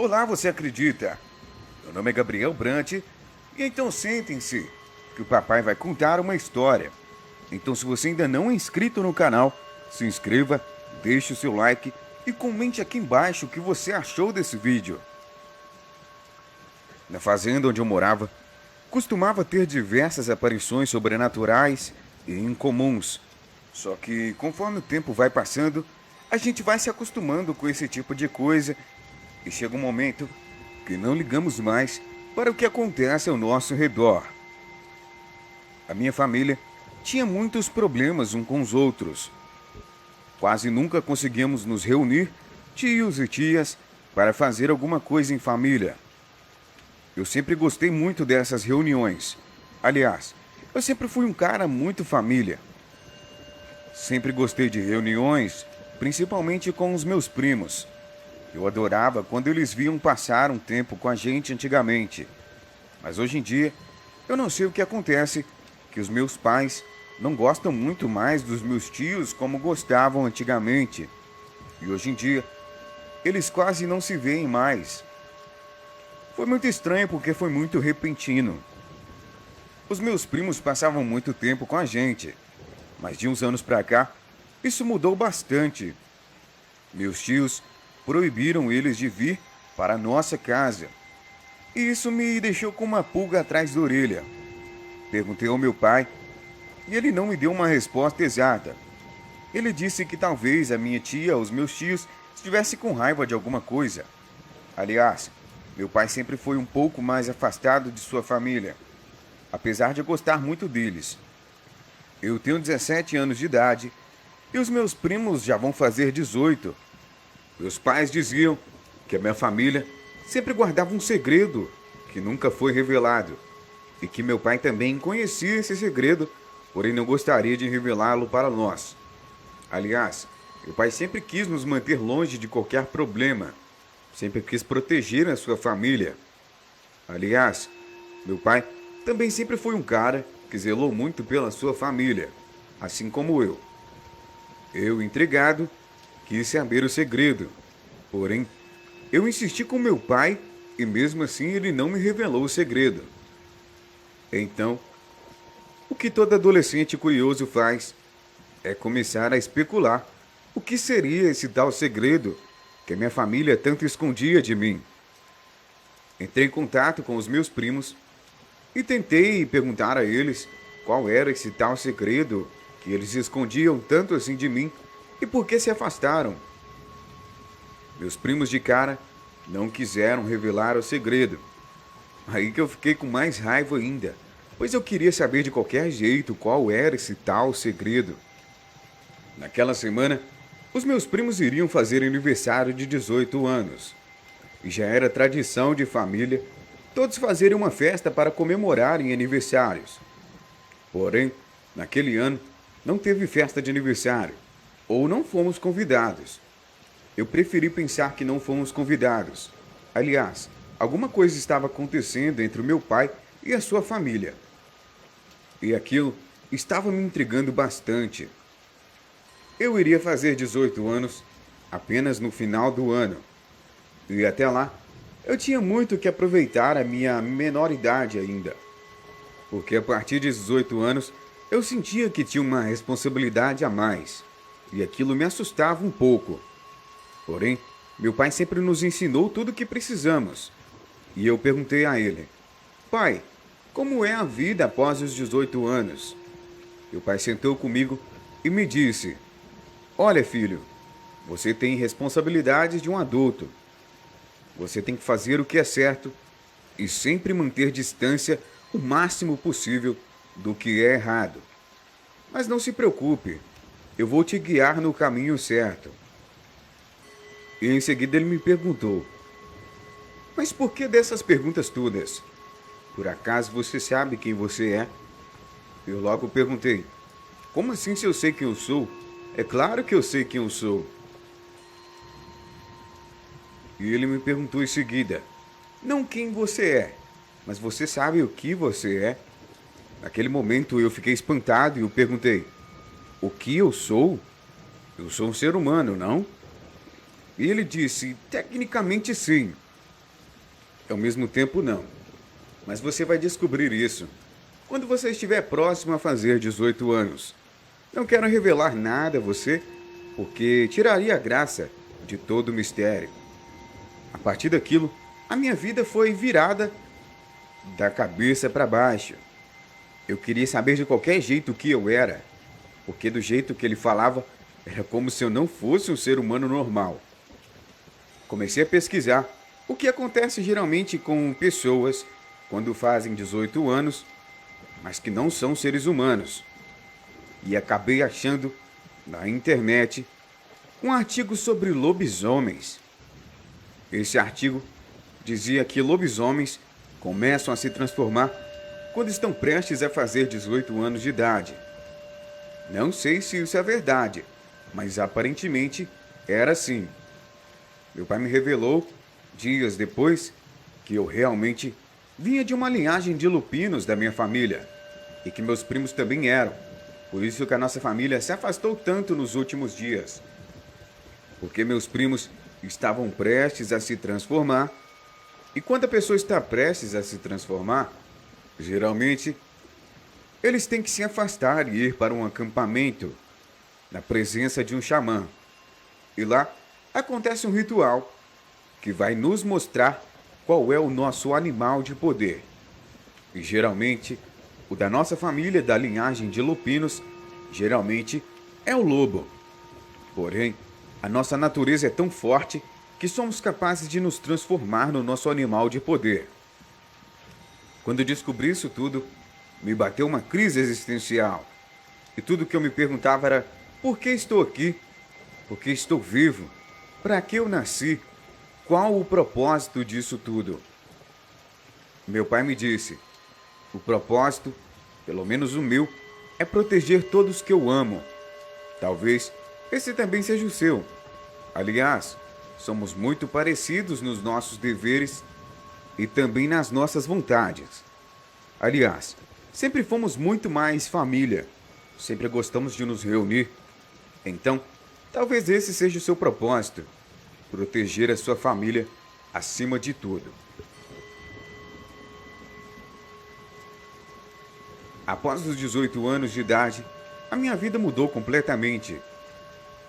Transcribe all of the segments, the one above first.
Olá, você acredita? Meu nome é Gabriel Brant e então sentem-se que o papai vai contar uma história. Então, se você ainda não é inscrito no canal, se inscreva, deixe o seu like e comente aqui embaixo o que você achou desse vídeo. Na fazenda onde eu morava, costumava ter diversas aparições sobrenaturais e incomuns. Só que, conforme o tempo vai passando, a gente vai se acostumando com esse tipo de coisa e chega um momento que não ligamos mais para o que acontece ao nosso redor. A minha família tinha muitos problemas uns com os outros. Quase nunca conseguíamos nos reunir, tios e tias, para fazer alguma coisa em família. Eu sempre gostei muito dessas reuniões. Aliás, eu sempre fui um cara muito família. Sempre gostei de reuniões, principalmente com os meus primos. Eu adorava quando eles vinham passar um tempo com a gente antigamente. Mas hoje em dia, eu não sei o que acontece, que os meus pais não gostam muito mais dos meus tios como gostavam antigamente. E hoje em dia, eles quase não se veem mais. Foi muito estranho porque foi muito repentino. Os meus primos passavam muito tempo com a gente, mas de uns anos pra cá, isso mudou bastante. Meus tios proibiram eles de vir para a nossa casa. E isso me deixou com uma pulga atrás da orelha. Perguntei ao meu pai e ele não me deu uma resposta exata. Ele disse que talvez a minha tia ou os meus tios estivessem com raiva de alguma coisa. Aliás, meu pai sempre foi um pouco mais afastado de sua família, apesar de gostar muito deles. Eu tenho 17 anos de idade e os meus primos já vão fazer 18. Meus pais diziam que a minha família sempre guardava um segredo que nunca foi revelado e que meu pai também conhecia esse segredo, porém não gostaria de revelá-lo para nós. Aliás, meu pai sempre quis nos manter longe de qualquer problema, sempre quis proteger a sua família. Aliás, meu pai também sempre foi um cara que zelou muito pela sua família, assim como eu. Eu, intrigado, quis saber o segredo, porém, eu insisti com meu pai e mesmo assim ele não me revelou o segredo. Então, o que todo adolescente curioso faz é começar a especular o que seria esse tal segredo que a minha família tanto escondia de mim. Entrei em contato com os meus primos e tentei perguntar a eles qual era esse tal segredo que eles escondiam tanto assim de mim e por que se afastaram. Meus primos de cara não quiseram revelar o segredo. Aí que eu fiquei com mais raiva ainda, pois eu queria saber de qualquer jeito qual era esse tal segredo. Naquela semana, os meus primos iriam fazer aniversário de 18 anos. E já era tradição de família todos fazerem uma festa para comemorarem aniversários. Porém, naquele ano, não teve festa de aniversário, ou não fomos convidados. Eu preferi pensar que não fomos convidados. Aliás, alguma coisa estava acontecendo entre o meu pai e a sua família. E aquilo estava me intrigando bastante. Eu iria fazer 18 anos apenas no final do ano. E até lá, eu tinha muito que aproveitar a minha menoridade ainda. Porque a partir de 18 anos, eu sentia que tinha uma responsabilidade a mais. E aquilo me assustava um pouco. Porém, meu pai sempre nos ensinou tudo o que precisamos. E eu perguntei a ele: pai, como é a vida após os 18 anos? Meu pai sentou comigo e me disse: olha, filho, você tem responsabilidades de um adulto. Você tem que fazer o que é certo e sempre manter distância o máximo possível do que é errado. Mas não se preocupe, eu vou te guiar no caminho certo. E em seguida ele me perguntou: mas por que dessas perguntas todas? Por acaso você sabe quem você é? Eu logo perguntei: como assim se eu sei quem eu sou? É claro que eu sei quem eu sou. E ele me perguntou em seguida: não quem você é, mas você sabe o que você é? Naquele momento eu fiquei espantado e eu perguntei: o que eu sou? Eu sou um ser humano, não? E ele disse: tecnicamente sim, Ao mesmo tempo, não. Mas você vai descobrir isso quando você estiver próximo a fazer 18 anos. Não quero revelar nada a você, porque tiraria a graça de todo o mistério. A partir daquilo, a minha vida foi virada da cabeça para baixo. Eu queria saber de qualquer jeito o que eu era, porque do jeito que ele falava, era como se eu não fosse um ser humano normal. Comecei a pesquisar o que acontece geralmente com pessoas quando fazem 18 anos, mas que não são seres humanos. E acabei achando na internet um artigo sobre lobisomens. Esse artigo dizia que lobisomens começam a se transformar quando estão prestes a fazer 18 anos de idade. Não sei se isso é verdade, mas aparentemente era assim. Meu pai me revelou, dias depois, que eu realmente vinha de uma linhagem de lupinos da minha família e que meus primos também eram. Por isso que a nossa família se afastou tanto nos últimos dias. Porque meus primos estavam prestes a se transformar. E quando a pessoa está prestes a se transformar, geralmente eles têm que se afastar e ir para um acampamento na presença de um xamã. E lá acontece um ritual que vai nos mostrar qual é o nosso animal de poder. E geralmente, o da nossa família, da linhagem de lupinos, geralmente é o lobo. Porém, a nossa natureza é tão forte que somos capazes de nos transformar no nosso animal de poder. Quando descobri isso tudo, me bateu uma crise existencial. E tudo que eu me perguntava era: por que estou aqui? Por que estou vivo? Para que eu nasci? Qual o propósito disso tudo? Meu pai me disse: o propósito, pelo menos o meu, é proteger todos que eu amo. Talvez esse também seja o seu. Aliás, somos muito parecidos nos nossos deveres e também nas nossas vontades. Aliás, sempre fomos muito mais família. Sempre gostamos de nos reunir. Então, talvez esse seja o seu propósito: proteger a sua família acima de tudo. Após os 18 anos de idade, a minha vida mudou completamente.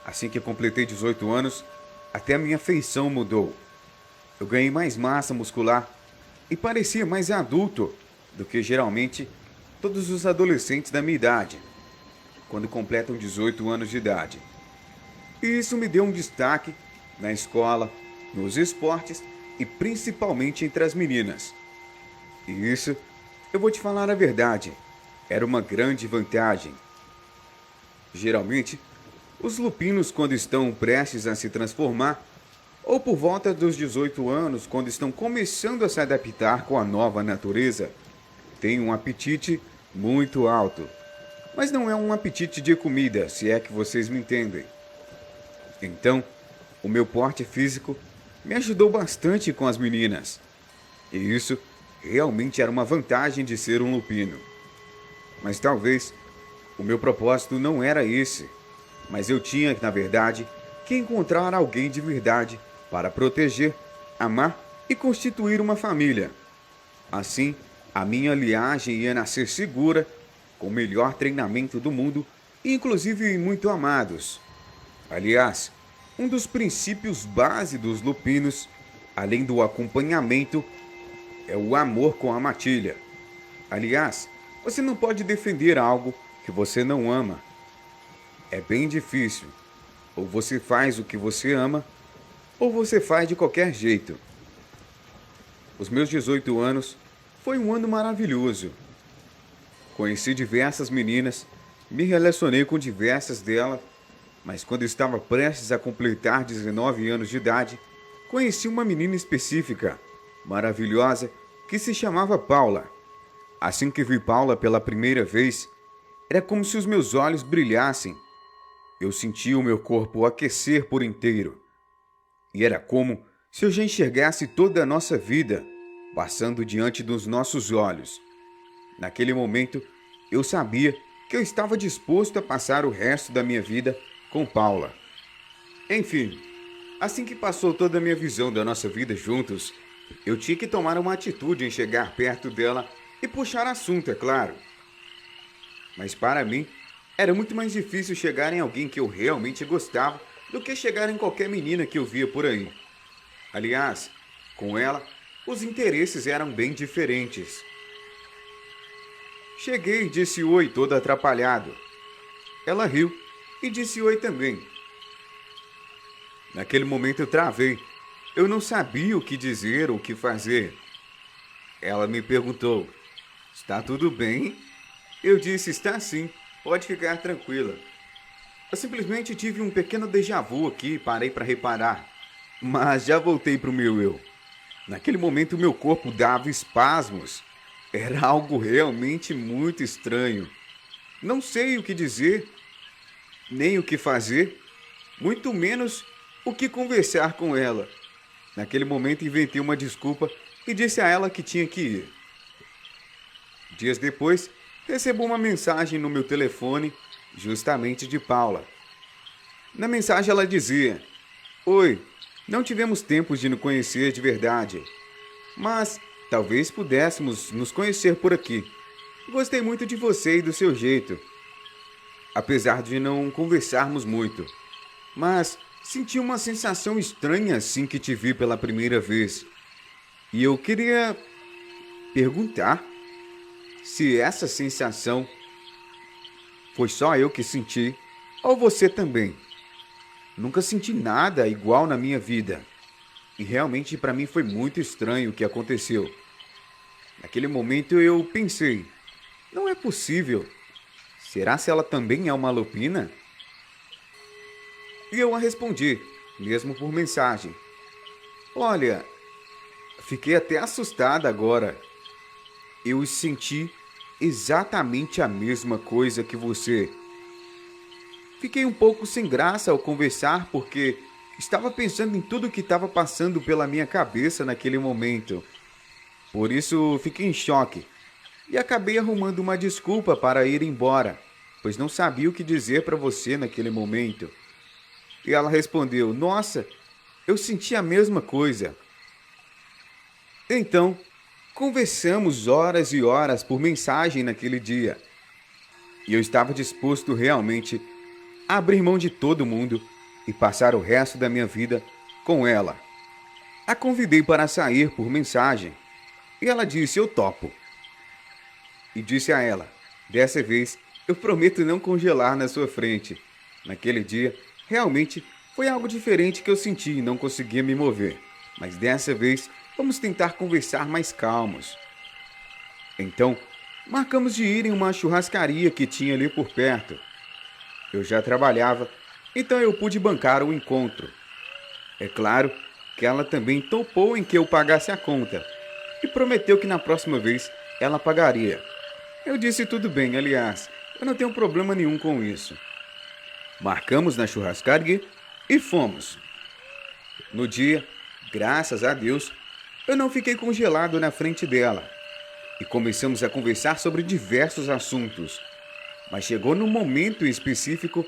Assim que completei 18 anos, até a minha feição mudou. Eu ganhei mais massa muscular e parecia mais adulto do que geralmente todos os adolescentes da minha idade, quando completam 18 anos de idade. E isso me deu um destaque na escola, nos esportes e principalmente entre as meninas. E isso, eu vou te falar a verdade, era uma grande vantagem. Geralmente, os lupinos, quando estão prestes a se transformar, ou por volta dos 18 anos, quando estão começando a se adaptar com a nova natureza, têm um apetite muito alto. Mas não é um apetite de comida, se é que vocês me entendem. Então, o meu porte físico me ajudou bastante com as meninas. E isso realmente era uma vantagem de ser um lupino. Mas talvez o meu propósito não era esse. Mas eu tinha, na verdade, que encontrar alguém de verdade para proteger, amar e constituir uma família. Assim, a minha linhagem ia nascer segura, com o melhor treinamento do mundo, e inclusive muito amados. Aliás, um dos princípios base dos lupinos, além do acompanhamento, é o amor com a matilha. Aliás, você não pode defender algo que você não ama. É bem difícil. Ou você faz o que você ama, ou você faz de qualquer jeito. Os meus 18 anos foi um ano maravilhoso. Conheci diversas meninas, me relacionei com diversas delas, mas quando estava prestes a completar 19 anos de idade, conheci uma menina específica, maravilhosa, que se chamava Paula. Assim que vi Paula pela primeira vez, era como se os meus olhos brilhassem. Eu sentia o meu corpo aquecer por inteiro. E era como se eu já enxergasse toda a nossa vida passando diante dos nossos olhos. Naquele momento, eu sabia que eu estava disposto a passar o resto da minha vida com Paula. Enfim, assim que passou toda a minha visão da nossa vida juntos, Eu tinha que tomar uma atitude em chegar perto dela e puxar assunto, é claro. Mas para mim, era muito mais difícil chegar em alguém que eu realmente gostava do que chegar em qualquer menina que eu via por aí. Aliás, com ela, os interesses eram bem diferentes. Cheguei e disse oi todo atrapalhado. Ela riu e disse oi também. Naquele momento eu travei. Eu não sabia o que dizer ou o que fazer. Ela me perguntou: está tudo bem? Eu disse: está sim, pode ficar tranquila. Eu simplesmente tive um pequeno déjà vu aqui e parei para reparar. Mas já voltei para o meu eu. Naquele momento meu corpo dava espasmos. Era algo realmente muito estranho. Não sei o que dizer, nem o que fazer, muito menos o que conversar com ela. Naquele momento inventei uma desculpa e disse a ela que tinha que ir. Dias depois, recebo uma mensagem no meu telefone, justamente de Paula. Na mensagem ela dizia: oi, não tivemos tempo de nos conhecer de verdade, mas talvez pudéssemos nos conhecer por aqui. Gostei muito de você e do seu jeito, apesar de não conversarmos muito. Mas senti uma sensação estranha assim que te vi pela primeira vez. E eu queria perguntar se essa sensação foi só eu que senti ou você também. Nunca senti nada igual na minha vida. E realmente para mim foi muito estranho o que aconteceu. Naquele momento eu pensei: não é possível. Será se ela também é uma lupina? E eu a respondi, mesmo por mensagem: olha, fiquei até assustada agora. Eu senti exatamente a mesma coisa que você. Fiquei um pouco sem graça ao conversar porque estava pensando em tudo que estava passando pela minha cabeça naquele momento. Por isso fiquei em choque e acabei arrumando uma desculpa para ir embora, pois não sabia o que dizer para você naquele momento. E ela respondeu: nossa, eu senti a mesma coisa. Então, conversamos horas e horas por mensagem naquele dia. E eu estava disposto realmente a abrir mão de todo mundo e passar o resto da minha vida com ela. A convidei para sair por mensagem e ela disse: eu topo. E disse a ela: dessa vez eu prometo não congelar na sua frente. Naquele dia, realmente foi algo diferente que eu senti e não conseguia me mover. Mas dessa vez vamos tentar conversar mais calmos. Então, marcamos de ir em uma churrascaria que tinha ali por perto. Eu já trabalhava, então eu pude bancar o encontro. É claro que ela também topou em que eu pagasse a conta e prometeu que na próxima vez ela pagaria. Eu disse tudo bem, aliás, eu não tenho problema nenhum com isso. Marcamos na churrascaria e fomos. No dia, graças a Deus, eu não fiquei congelado na frente dela e começamos a conversar sobre diversos assuntos. Mas chegou num momento específico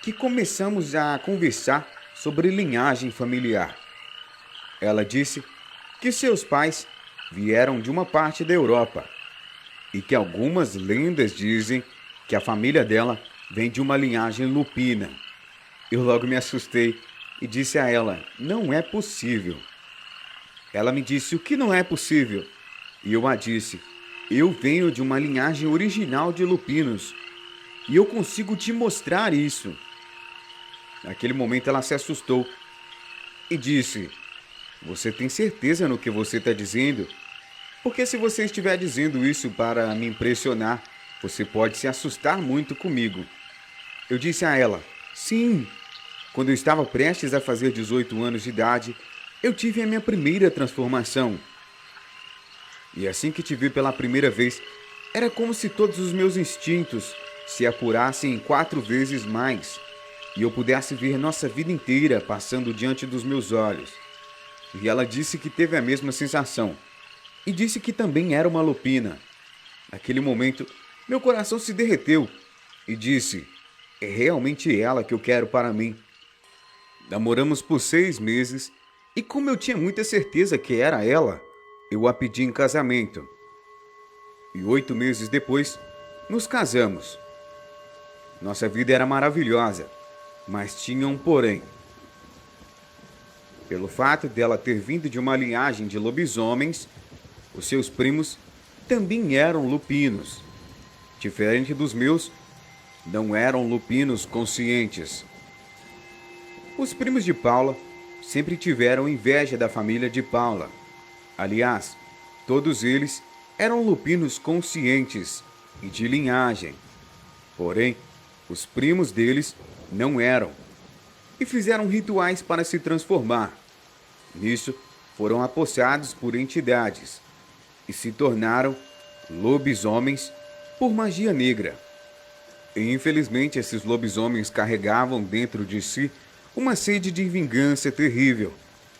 que começamos a conversar sobre linhagem familiar. Ela disse que seus pais vieram de uma parte da Europa e que algumas lendas dizem que a família dela vem de uma linhagem lupina. Eu logo me assustei e disse a ela: não é possível. Ela me disse: o que não é possível? E eu a disse: eu venho de uma linhagem original de lupinos e eu consigo te mostrar isso. Naquele momento ela se assustou e disse: você tem certeza no que você está dizendo? Porque se você estiver dizendo isso para me impressionar, você pode se assustar muito comigo. Eu disse a ela: sim, quando eu estava prestes a fazer 18 anos de idade, eu tive a minha primeira transformação. E assim que te vi pela primeira vez, era como se todos os meus instintos se apurassem em 4 vezes mais e eu pudesse ver nossa vida inteira passando diante dos meus olhos. E ela disse que teve a mesma sensação e disse que também era uma lupina. Naquele momento, meu coração se derreteu e disse: é realmente ela que eu quero para mim. Namoramos por 6 meses E como eu tinha muita certeza que era ela, eu a pedi em casamento. E 8 meses depois, nos casamos. Nossa vida era maravilhosa, mas tinha um porém. Pelo fato dela ter vindo de uma linhagem de lobisomens, os seus primos também eram lupinos. Diferente dos meus, não eram lupinos conscientes. Os primos de Paula sempre tiveram inveja da família de Paula. Aliás, todos eles eram lupinos conscientes e de linhagem. Porém, os primos deles não eram e fizeram rituais para se transformar. Nisso, foram apossados por entidades e se tornaram lobisomens por magia negra. E infelizmente esses lobisomens carregavam dentro de si uma sede de vingança terrível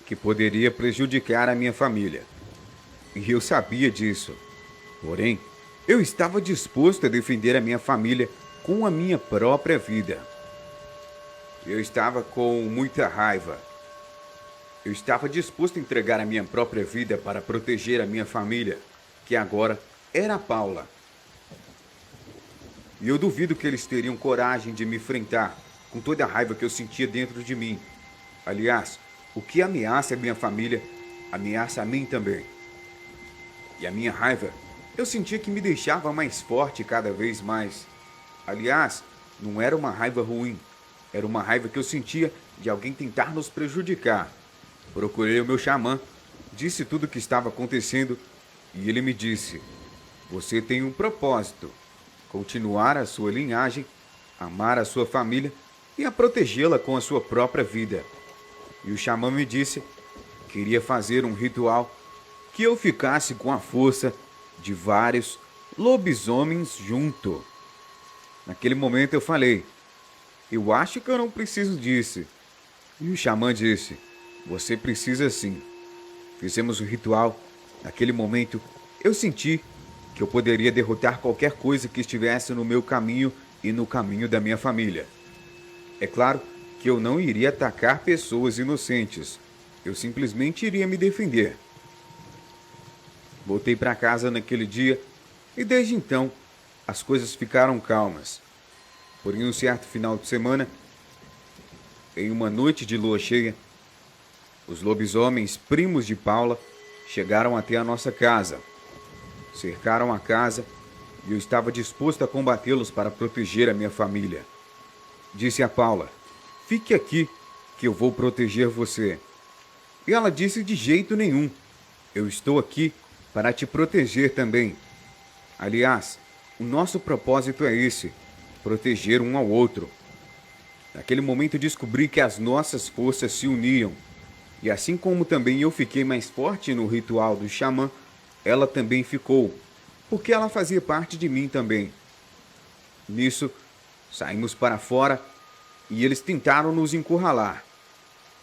que poderia prejudicar a minha família. E eu sabia disso. Porém, eu estava disposto a defender a minha família com a minha própria vida. Eu estava com muita raiva. Eu estava disposto a entregar a minha própria vida para proteger a minha família, que agora era a Paula. E eu duvido que eles teriam coragem de me enfrentar com toda a raiva que eu sentia dentro de mim. Aliás, o que ameaça a minha família, ameaça a mim também. E a minha raiva, eu sentia que me deixava mais forte cada vez mais. Aliás, não era uma raiva ruim, era uma raiva que eu sentia de alguém tentar nos prejudicar. Procurei o meu xamã, disse tudo o que estava acontecendo e ele me disse: você tem um propósito, continuar a sua linhagem, amar a sua família e a protegê-la com a sua própria vida. E o xamã me disse que queria fazer um ritual que eu ficasse com a força de vários lobisomens junto. Naquele momento eu falei: eu acho que eu não preciso disso. E o xamã disse: você precisa sim. Fizemos o ritual. Naquele momento eu senti que eu poderia derrotar qualquer coisa que estivesse no meu caminho e no caminho da minha família. É claro que eu não iria atacar pessoas inocentes. Eu simplesmente iria me defender. Voltei para casa naquele dia e desde então as coisas ficaram calmas. Porém, um certo final de semana, em uma noite de lua cheia, os lobisomens primos de Paula chegaram até a nossa casa. Cercaram a casa e eu estava disposto a combatê-los para proteger a minha família. Disse a Paula: fique aqui que eu vou proteger você. E ela disse: de jeito nenhum. Eu estou aqui para te proteger também. Aliás, o nosso propósito é esse: proteger um ao outro. Naquele momento descobri que as nossas forças se uniam. E assim como também eu fiquei mais forte no ritual do xamã, ela também ficou, porque ela fazia parte de mim também. Nisso, saímos para fora e eles tentaram nos encurralar.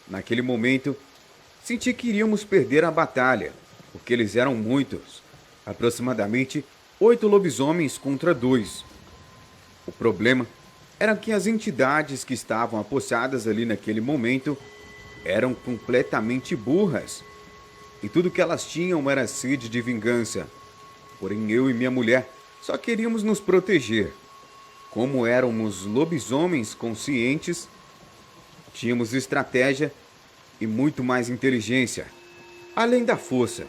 Naquele momento, senti que iríamos perder a batalha, porque eles eram muitos, aproximadamente 8 lobisomens contra 2. O problema era que as entidades que estavam apossadas ali naquele momento eram completamente burras. E tudo que elas tinham era sede de vingança. Porém, eu e minha mulher só queríamos nos proteger. Como éramos lobisomens conscientes, tínhamos estratégia e muito mais inteligência, além da força.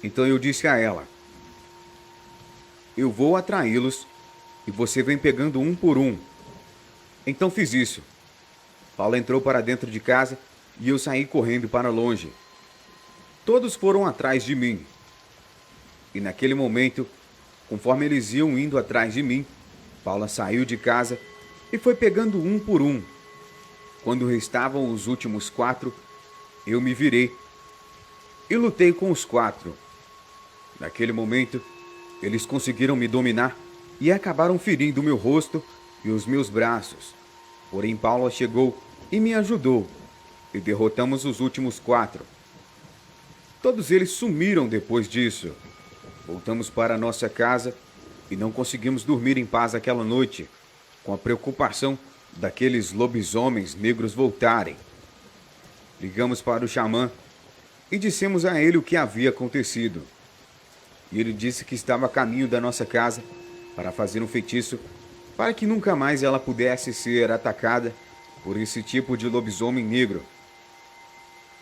Então eu disse a ela: eu vou atraí-los e você vem pegando um por um. Então fiz isso. Paula entrou para dentro de casa e eu saí correndo para longe. Todos foram atrás de mim. E naquele momento, conforme eles iam indo atrás de mim, Paula saiu de casa e foi pegando um por um. Quando restavam os últimos 4, eu me virei e lutei com os 4. Naquele momento, eles conseguiram me dominar e acabaram ferindo meu rosto e os meus braços. Porém, Paula chegou e me ajudou, e derrotamos os últimos 4. Todos eles sumiram depois disso. Voltamos para nossa casa e não conseguimos dormir em paz aquela noite, com a preocupação daqueles lobisomens negros voltarem. Ligamos para o xamã e dissemos a ele o que havia acontecido. E ele disse que estava a caminho da nossa casa para fazer um feitiço para que nunca mais ela pudesse ser atacada por esse tipo de lobisomem negro.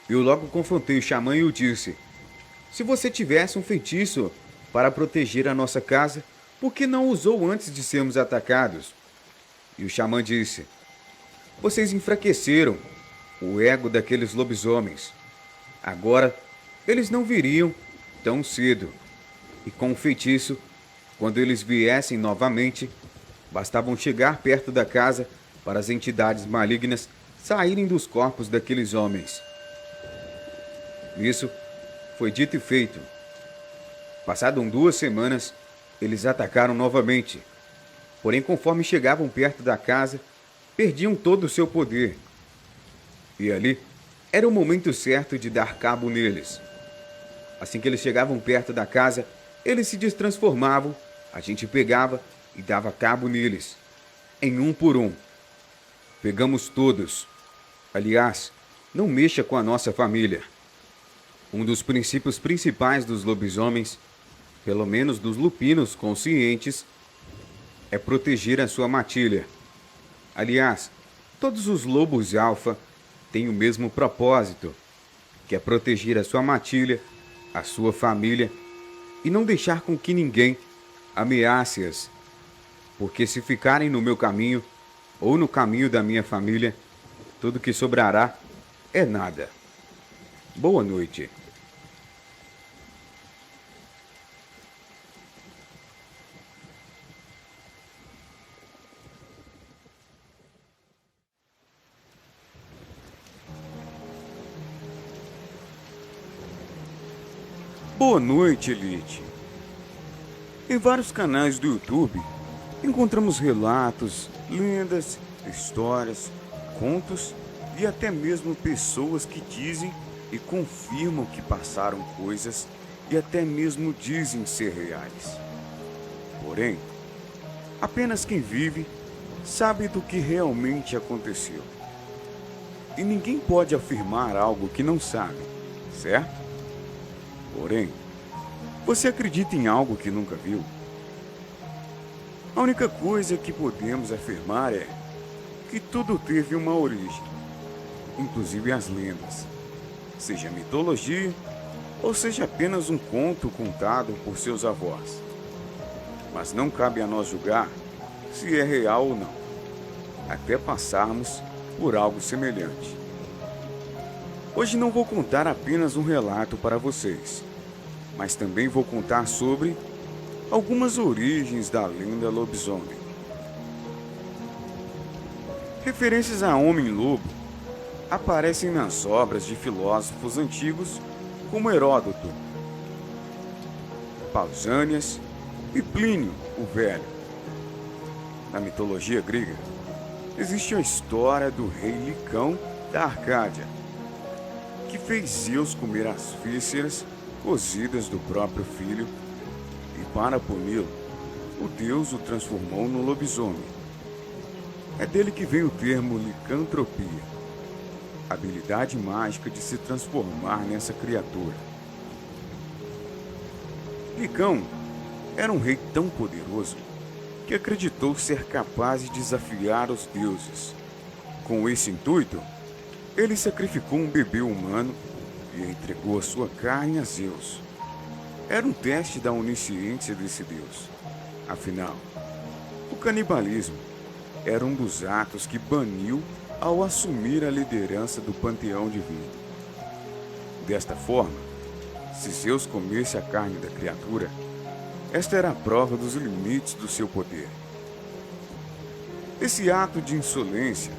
Eu logo confrontei o xamã e o disse: se você tivesse um feitiço para proteger a nossa casa, por que não usou antes de sermos atacados? E o xamã disse: vocês enfraqueceram o ego daqueles lobisomens. Agora, eles não viriam tão cedo. E com o feitiço, quando eles viessem novamente, bastavam chegar perto da casa para as entidades malignas saírem dos corpos daqueles homens. Isso foi dito e feito. Passadas 2 semanas, eles atacaram novamente. Porém, conforme chegavam perto da casa, perdiam todo o seu poder. E ali era o momento certo de dar cabo neles. Assim que eles chegavam perto da casa, eles se destransformavam, a gente pegava e dava cabo neles, em um por um. Pegamos todos. Aliás, não mexa com a nossa família. Um dos princípios principais dos lobisomens, pelo menos dos lupinos conscientes, é proteger a sua matilha. Aliás, todos os lobos alfa têm o mesmo propósito, que é proteger a sua matilha, a sua família, e não deixar com que ninguém ameace-as, porque se ficarem no meu caminho, ou no caminho da minha família, tudo que sobrará é nada. Boa noite. Boa noite, Elite. Em vários canais do YouTube, encontramos relatos, lendas, histórias, contos e até mesmo pessoas que dizem e confirmam que passaram coisas e até mesmo dizem ser reais. Porém, apenas quem vive sabe do que realmente aconteceu. E ninguém pode afirmar algo que não sabe, certo? Porém, você acredita em algo que nunca viu? A única coisa que podemos afirmar é que tudo teve uma origem, inclusive as lendas, seja mitologia ou seja apenas um conto contado por seus avós. Mas não cabe a nós julgar se é real ou não, até passarmos por algo semelhante. Hoje não vou contar apenas um relato para vocês, mas também vou contar sobre algumas origens da lenda lobisomem. Referências a homem-lobo aparecem nas obras de filósofos antigos como Heródoto, Pausânias e Plínio o Velho. Na mitologia grega, existe a história do rei Licão da Arcádia, que fez Zeus comer as vísceras cozidas do próprio filho, e para puni-lo, o deus o transformou no lobisomem. É dele que vem o termo licantropia, habilidade mágica de se transformar nessa criatura. Licão era um rei tão poderoso que acreditou ser capaz de desafiar os deuses. Com esse intuito, ele sacrificou um bebê humano e entregou a sua carne a Zeus. Era um teste da onisciência desse deus. Afinal, o canibalismo era um dos atos que baniu ao assumir a liderança do panteão divino. Desta forma, se Zeus comesse a carne da criatura, esta era a prova dos limites do seu poder. Esse ato de insolência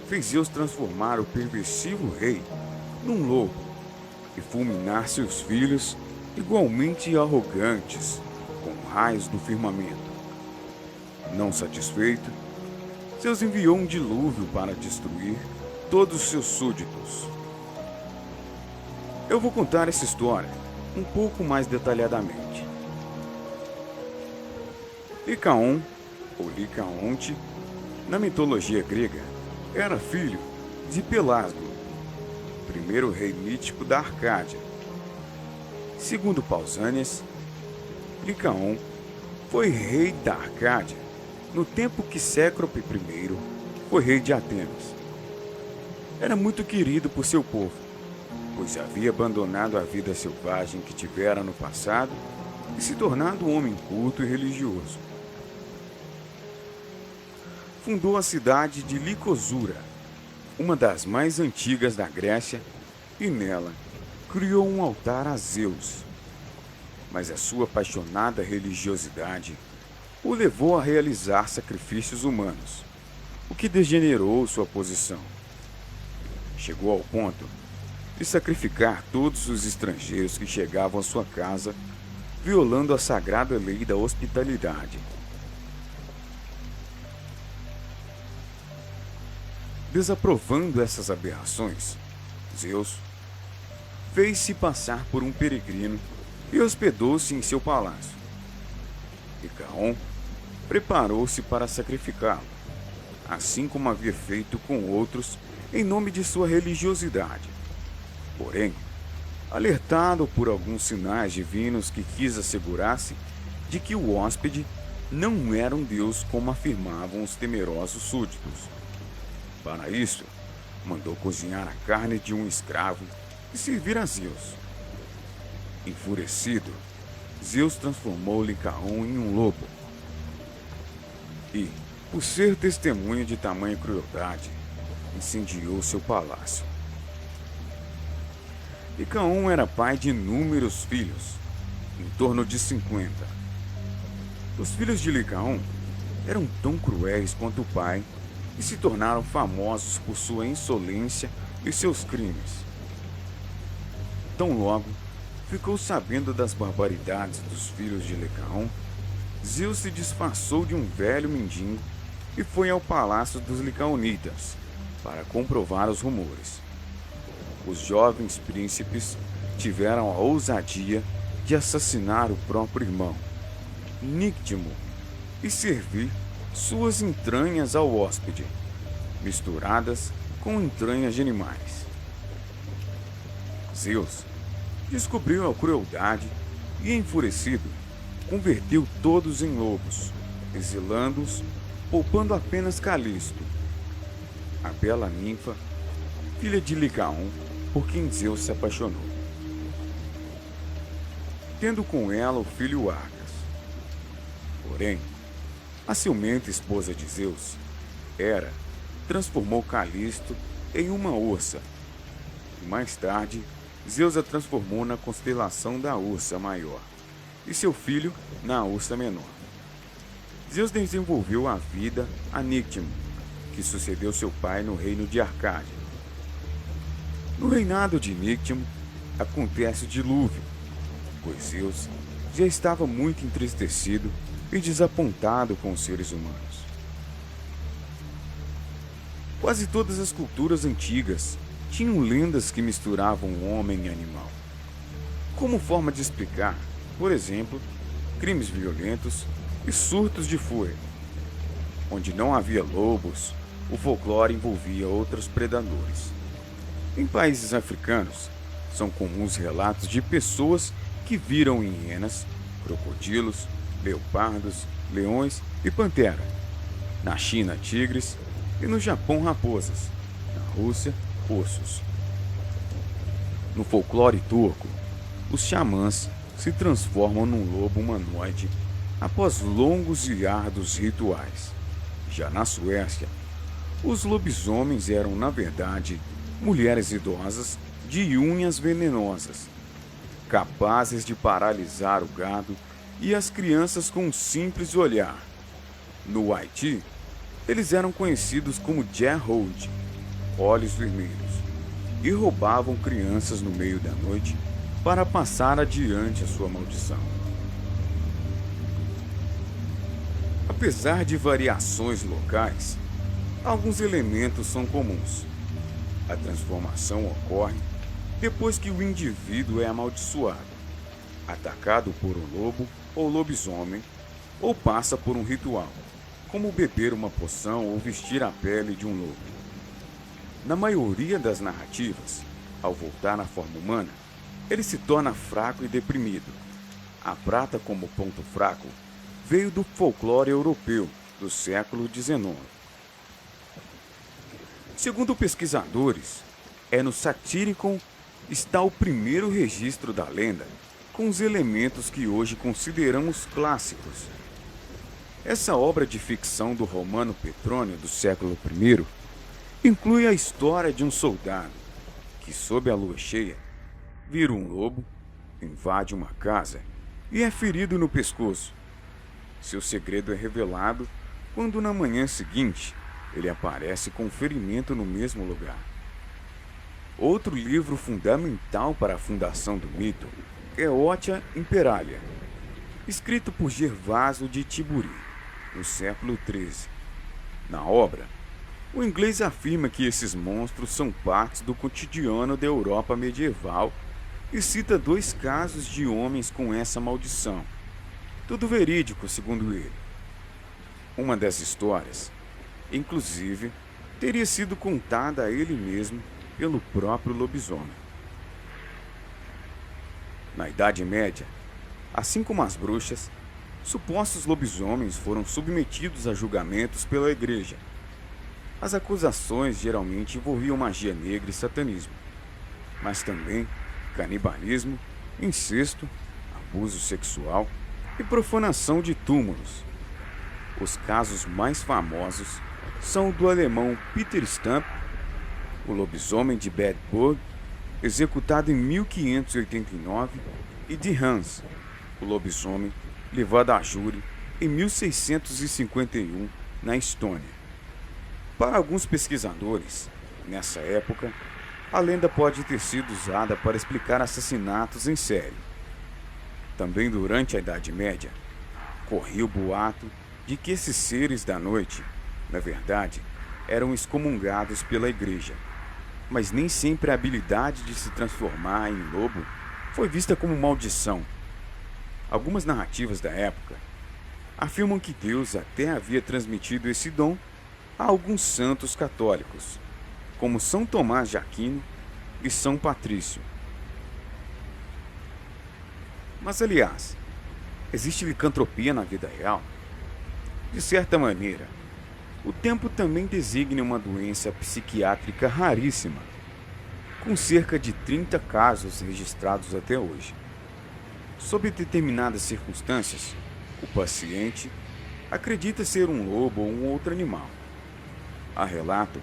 fez Zeus transformar o perversivo rei num lobo e fulminar seus filhos igualmente arrogantes com raios do firmamento. Não satisfeito, Zeus enviou um dilúvio para destruir todos os seus súditos. Eu vou contar essa história um pouco mais detalhadamente. Licaon, ou Licaonte, na mitologia grega, era filho de Pelasgo, primeiro rei mítico da Arcádia. Segundo Pausanias, Licaon foi rei da Arcádia no tempo que Cécrope I foi rei de Atenas. Era muito querido por seu povo, pois havia abandonado a vida selvagem que tivera no passado e se tornado um homem culto e religioso. Fundou a cidade de Licosura, uma das mais antigas da Grécia, e nela criou um altar a Zeus. Mas a sua apaixonada religiosidade o levou a realizar sacrifícios humanos, o que degenerou sua posição. Chegou ao ponto de sacrificar todos os estrangeiros que chegavam à sua casa, violando a sagrada lei da hospitalidade. Desaprovando essas aberrações, Zeus fez-se passar por um peregrino e hospedou-se em seu palácio. Licaon preparou-se para sacrificá-lo, assim como havia feito com outros em nome de sua religiosidade. Porém, alertado por alguns sinais divinos que quis assegurar-se de que o hóspede não era um deus como afirmavam os temerosos súditos. Para isso, mandou cozinhar a carne de um escravo e servir a Zeus. Enfurecido, Zeus transformou Licaon em um lobo. E, por ser testemunha de tamanha crueldade, incendiou seu palácio. Licaon era pai de inúmeros filhos, em torno de 50. Os filhos de Licaon eram tão cruéis quanto o pai e se tornaram famosos por sua insolência e seus crimes. Tão logo ficou sabendo das barbaridades dos filhos de Licaon, Zeus se disfarçou de um velho mendigo e foi ao palácio dos Licaonitas para comprovar os rumores. Os jovens príncipes tiveram a ousadia de assassinar o próprio irmão, Nictimo, e servir suas entranhas ao hóspede, misturadas com entranhas de animais. Zeus descobriu a crueldade e, enfurecido, converteu todos em lobos, exilando-os, poupando apenas Calisto, a bela ninfa, filha de Licaon, por quem Zeus se apaixonou, tendo com ela o filho Arcas. Porém, a ciumenta esposa de Zeus, Hera, transformou Calisto em uma ursa, e mais tarde Zeus a transformou na constelação da Ursa Maior, e seu filho na Ursa Menor. Zeus desenvolveu a vida a Nictimo, que sucedeu seu pai no reino de Arcádia. No reinado de Nictimo acontece o dilúvio, pois Zeus já estava muito entristecido e desapontado com os seres humanos. Quase todas as culturas antigas tinham lendas que misturavam homem e animal. Como forma de explicar, por exemplo, crimes violentos e surtos de fúria. Onde não havia lobos, o folclore envolvia outros predadores. Em países africanos, são comuns relatos de pessoas que viram hienas, crocodilos, leopardos, leões e pantera. Na China, tigres e no Japão, raposas. Na Rússia, ursos. No folclore turco, os xamãs se transformam num lobo humanoide após longos e árduos rituais. Já na Suécia, os lobisomens eram, na verdade, mulheres idosas de unhas venenosas, capazes de paralisar o gado e as crianças com um simples olhar. No Haiti, eles eram conhecidos como Gerhold, olhos vermelhos, e roubavam crianças no meio da noite para passar adiante a sua maldição. Apesar de variações locais, alguns elementos são comuns. A transformação ocorre depois que o indivíduo é amaldiçoado, atacado por um lobo ou lobisomem, ou passa por um ritual, como beber uma poção ou vestir a pele de um lobo. Na maioria das narrativas, Ao voltar à forma humana, ele se torna fraco e deprimido. A prata como ponto fraco veio do folclore europeu do século XIX. Segundo pesquisadores, no Satyricon está o primeiro registro da lenda com os elementos que hoje consideramos clássicos. Essa obra de ficção do Romano Petrônio do século I inclui a história de um soldado que, sob a lua cheia, vira um lobo, invade uma casa e é ferido no pescoço. Seu segredo é revelado quando, na manhã seguinte, ele aparece com ferimento no mesmo lugar. Outro livro fundamental para a fundação do mito é Otia Imperalia, escrito por Gervaso de Tiburi, no século XIII. Na obra, o inglês afirma que esses monstros são partes do cotidiano da Europa medieval e cita 2 casos de homens com essa maldição. Tudo verídico, segundo ele. Uma das histórias, inclusive, teria sido contada a ele mesmo pelo próprio lobisomem. Na Idade Média, assim como as bruxas, supostos lobisomens foram submetidos a julgamentos pela Igreja. As acusações geralmente envolviam magia negra e satanismo, mas também canibalismo, incesto, abuso sexual e profanação de túmulos. Os casos mais famosos são o do alemão Peter Stump, o lobisomem de Bedburg, executado em 1589, e de Hans, o lobisomem levado a júri em 1651 na Estônia. Para alguns pesquisadores, nessa época, a lenda pode ter sido usada para explicar assassinatos em série. Também durante a Idade Média, corria o boato de que esses seres da noite, na verdade, eram excomungados pela Igreja, mas nem sempre a habilidade de se transformar em lobo foi vista como maldição. Algumas narrativas da época afirmam que Deus até havia transmitido esse dom a alguns santos católicos, como São Tomás de Aquino e São Patrício. Mas, aliás, existe licantropia na vida real? De certa maneira, o tempo também designa uma doença psiquiátrica raríssima, com cerca de 30 casos registrados até hoje. Sob determinadas circunstâncias, o paciente acredita ser um lobo ou um outro animal. Há relato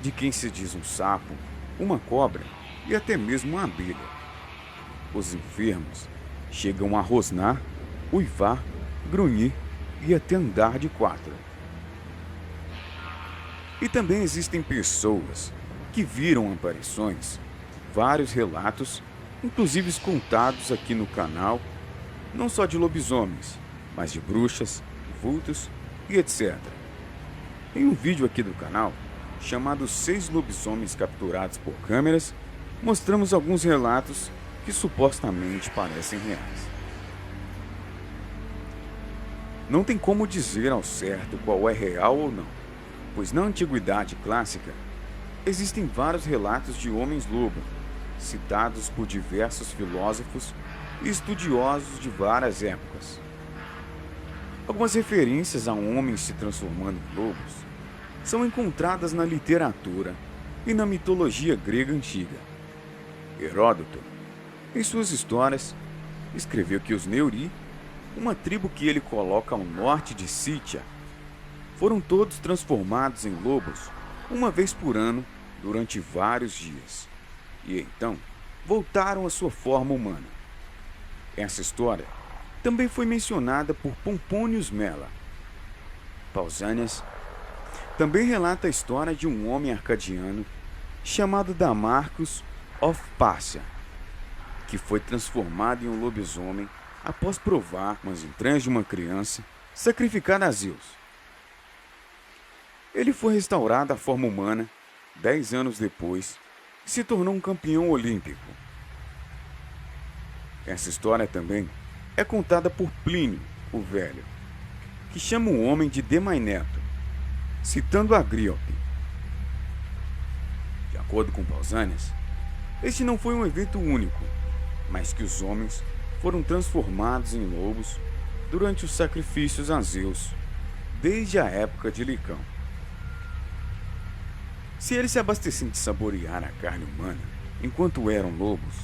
de quem se diz um sapo, uma cobra e até mesmo uma abelha. Os enfermos chegam a rosnar, uivar, grunhir e até andar de 4. E também existem pessoas que viram aparições, vários relatos, inclusive contados aqui no canal, não só de lobisomens, mas de bruxas, vultos e etc. Em um vídeo aqui do canal, chamado 6 lobisomens capturados por câmeras, mostramos alguns relatos que supostamente parecem reais. Não tem como dizer ao certo qual é real ou não, pois na Antiguidade Clássica existem vários relatos de homens-lobo, citados por diversos filósofos e estudiosos de várias épocas. Algumas referências a homens se transformando em lobos são encontradas na literatura e na mitologia grega antiga. Heródoto, em suas histórias, escreveu que os Neuri, uma tribo que ele coloca ao norte de Sítia, foram todos transformados em lobos uma vez por ano durante vários dias, e então voltaram à sua forma humana. Essa história também foi mencionada por Pomponius Mela. Pausanias também relata a história de um homem arcadiano chamado Damarcus of Pársia, que foi transformado em um lobisomem após provar as entranhas de uma criança sacrificada a Zeus. Ele foi restaurado à forma humana 10 anos depois e se tornou um campeão olímpico. Essa história também é contada por Plínio, o Velho, que chama o homem de Demaineto, citando Agríope. De acordo com Pausanias, Este não foi um evento único, mas que os homens foram transformados em lobos durante os sacrifícios a Zeus, desde a época de Licão. Se eles se abastecessem de saborear a carne humana enquanto eram lobos,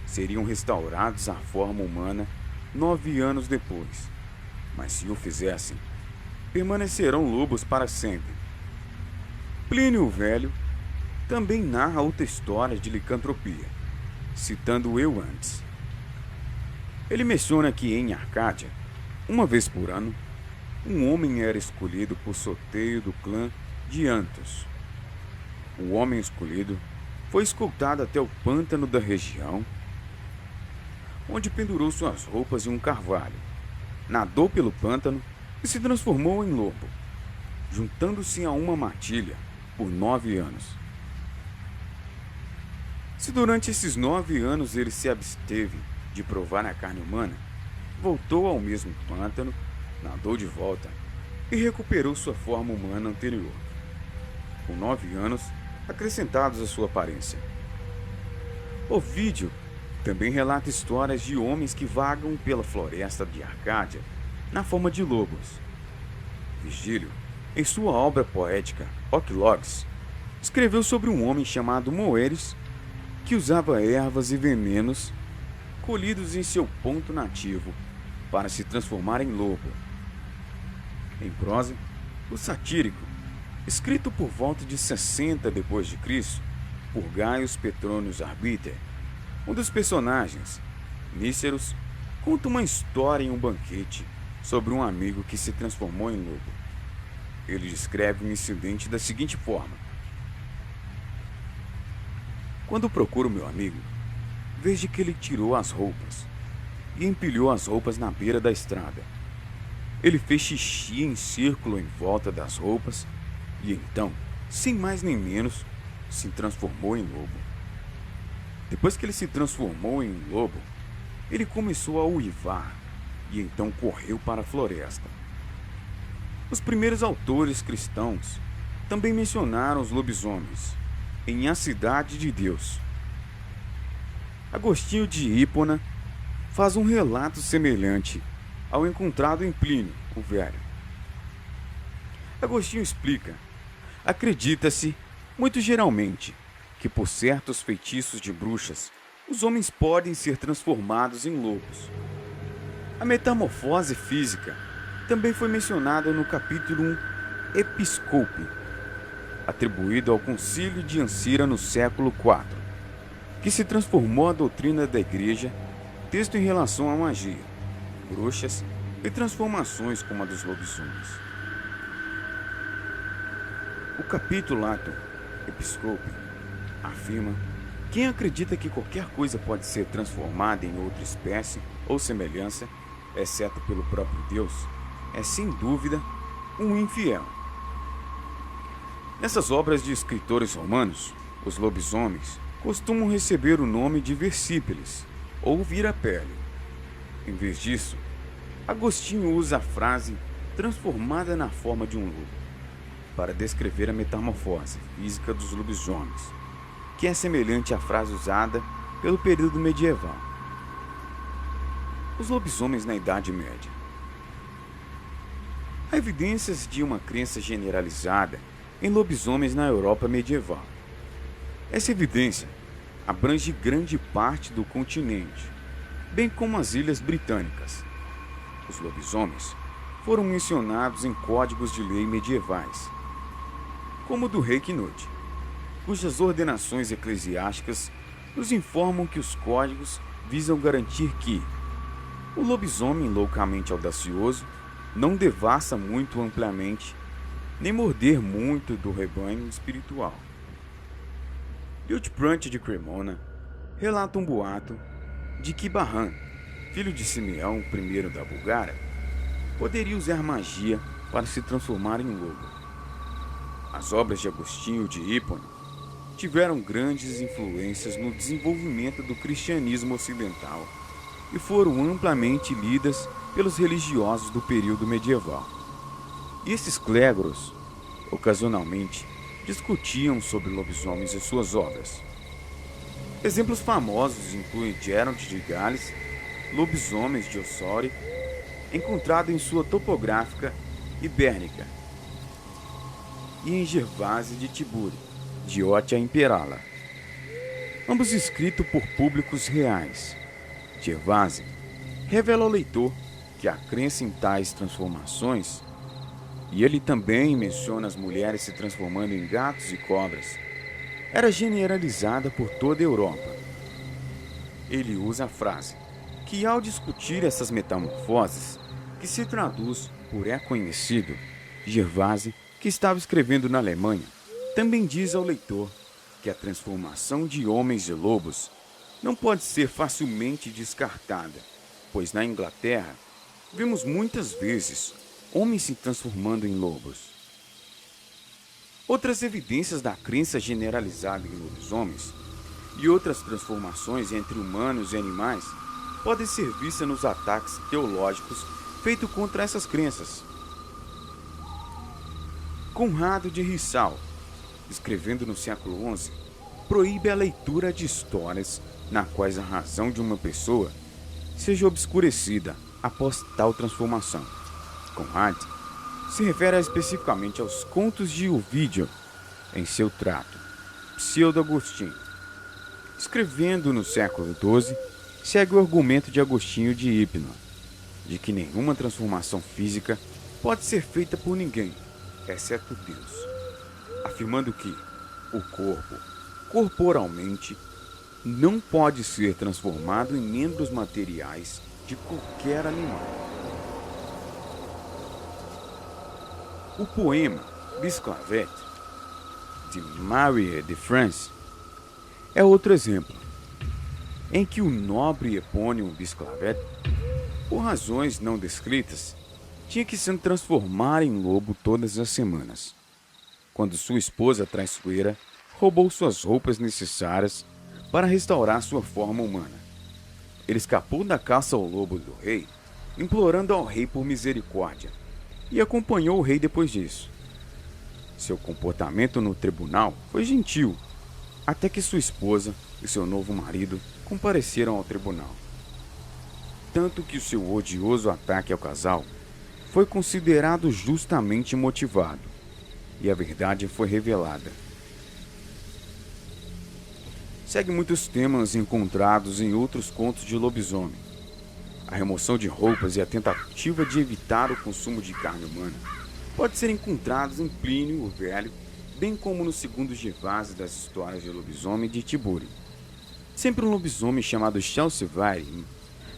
seriam restaurados à forma humana 9 anos depois. Mas se o fizessem, permanecerão lobos para sempre. Plínio o Velho também narra outra história de licantropia, citando Euantes. Ele menciona que em Arcádia, uma vez por ano, um homem era escolhido por sorteio do clã de Antos. O homem escolhido foi escoltado até o pântano da região, onde pendurou suas roupas em um carvalho, nadou pelo pântano e se transformou em lobo, juntando-se a uma matilha por 9 anos. Se durante esses 9 anos ele se absteve de provar a carne humana, voltou ao mesmo pântano, nadou de volta e recuperou sua forma humana anterior, com 9 anos acrescentados à sua aparência. Ovídio também relata histórias de homens que vagam pela floresta de Arcádia na forma de lobos. Virgílio, em sua obra poética Oquilogs, escreveu sobre um homem chamado Moeres que usava ervas e venenos colhidos em seu ponto nativo para se transformar em lobo. Em prosa, o satírico, escrito por volta de 60 d.C. por Gaius Petronius Arbiter, um dos personagens, Níceros, conta uma história em um banquete sobre um amigo que se transformou em lobo. Ele descreve um incidente da seguinte forma: quando procuro meu amigo, vejo que ele tirou as roupas e empilhou as roupas na beira da estrada. Ele fez xixi em círculo em volta das roupas e então, sem mais nem menos, se transformou em lobo. Depois que ele se transformou em lobo, ele começou a uivar e então correu para a floresta. Os primeiros autores cristãos também mencionaram os lobisomens em A Cidade de Deus. Agostinho de Hipona faz um relato semelhante ao encontrado em Plínio o Velho. Agostinho explica: acredita-se, muito geralmente, que por certos feitiços de bruxas, os homens podem ser transformados em lobos. A metamorfose física também foi mencionada no capítulo 1 Episcope, atribuído ao concílio de Ancira no século IV, que se transformou a doutrina da igreja, texto em relação à magia, bruxas e transformações como a dos lobisomens. O capítulo Lato Episcope afirma: quem acredita que qualquer coisa pode ser transformada em outra espécie ou semelhança, exceto pelo próprio Deus, é sem dúvida um infiel. Nessas obras de escritores romanos, os lobisomens costumam receber o nome de versípeles ou vira-pele. Em vez disso, Agostinho usa a frase transformada na forma de um lobo para descrever a metamorfose física dos lobisomens, que é semelhante à frase usada pelo período medieval. Os lobisomens na Idade Média. Há evidências de uma crença generalizada em lobisomens na Europa medieval. Essa evidência abrange grande parte do continente, bem como as ilhas britânicas. Os lobisomens foram mencionados em códigos de lei medievais, como o do rei Canute, cujas ordenações eclesiásticas nos informam que os códigos visam garantir que o lobisomem loucamente audacioso não devassa muito amplamente, nem morder muito do rebanho espiritual. Liutprand de Cremona relata um boato de que Bahram, filho de Simeão I da Bulgária, poderia usar magia para se transformar em lobo. As obras de Agostinho de Hipona tiveram grandes influências no desenvolvimento do cristianismo ocidental e foram amplamente lidas pelos religiosos do período medieval. E esses clérigos, ocasionalmente, discutiam sobre lobisomens em suas obras. Exemplos famosos incluem Geralt de Gales, lobisomens de Ossori, encontrado em sua topográfica ibérica, e em Gervase de Tiburi, Diotia Imperala, ambos escritos por públicos reais. Gervase revela ao leitor que a crença em tais transformações, e ele também menciona as mulheres se transformando em gatos e cobras, era generalizada por toda a Europa. Ele usa a frase que, ao discutir essas metamorfoses, que se traduz por é conhecido, Gervase, que estava escrevendo na Alemanha, também diz ao leitor que a transformação de homens e lobos não pode ser facilmente descartada, pois na Inglaterra vemos muitas vezes homens se transformando em lobos. Outras evidências da crença generalizada em lobisomens e outras transformações entre humanos e animais podem ser vistas nos ataques teológicos feitos contra essas crenças. Conrado de Rissau, escrevendo no século XI, proíbe a leitura de histórias na quais a razão de uma pessoa seja obscurecida após tal transformação. Conrad se refere especificamente aos contos de Ovídio em seu trato Pseudo-Agostinho. Escrevendo no século XII, segue o argumento de Agostinho de Hipno, de que nenhuma transformação física pode ser feita por ninguém, exceto Deus, afirmando que o corpo, corporalmente, não pode ser transformado em membros materiais de qualquer animal. O poema Bisclavette, de Marie de France, é outro exemplo, em que o nobre epônimo Bisclavette, por razões não descritas, tinha que se transformar em lobo todas as semanas. Quando sua esposa traiçoeira roubou suas roupas necessárias para restaurar sua forma humana, ele escapou da caça ao lobo do rei, implorando ao rei por misericórdia, e acompanhou o rei depois disso. Seu comportamento no tribunal foi gentil, até que sua esposa e seu novo marido compareceram ao tribunal. Tanto que o seu odioso ataque ao casal foi considerado justamente motivado, e a verdade foi revelada. Segue muitos temas encontrados em outros contos de lobisomem. A remoção de roupas e a tentativa de evitar o consumo de carne humana pode ser encontrados em Plínio o Velho, bem como no segundo Gervase das histórias de lobisomem de Tiburi. Sempre um lobisomem chamado Chelsevire,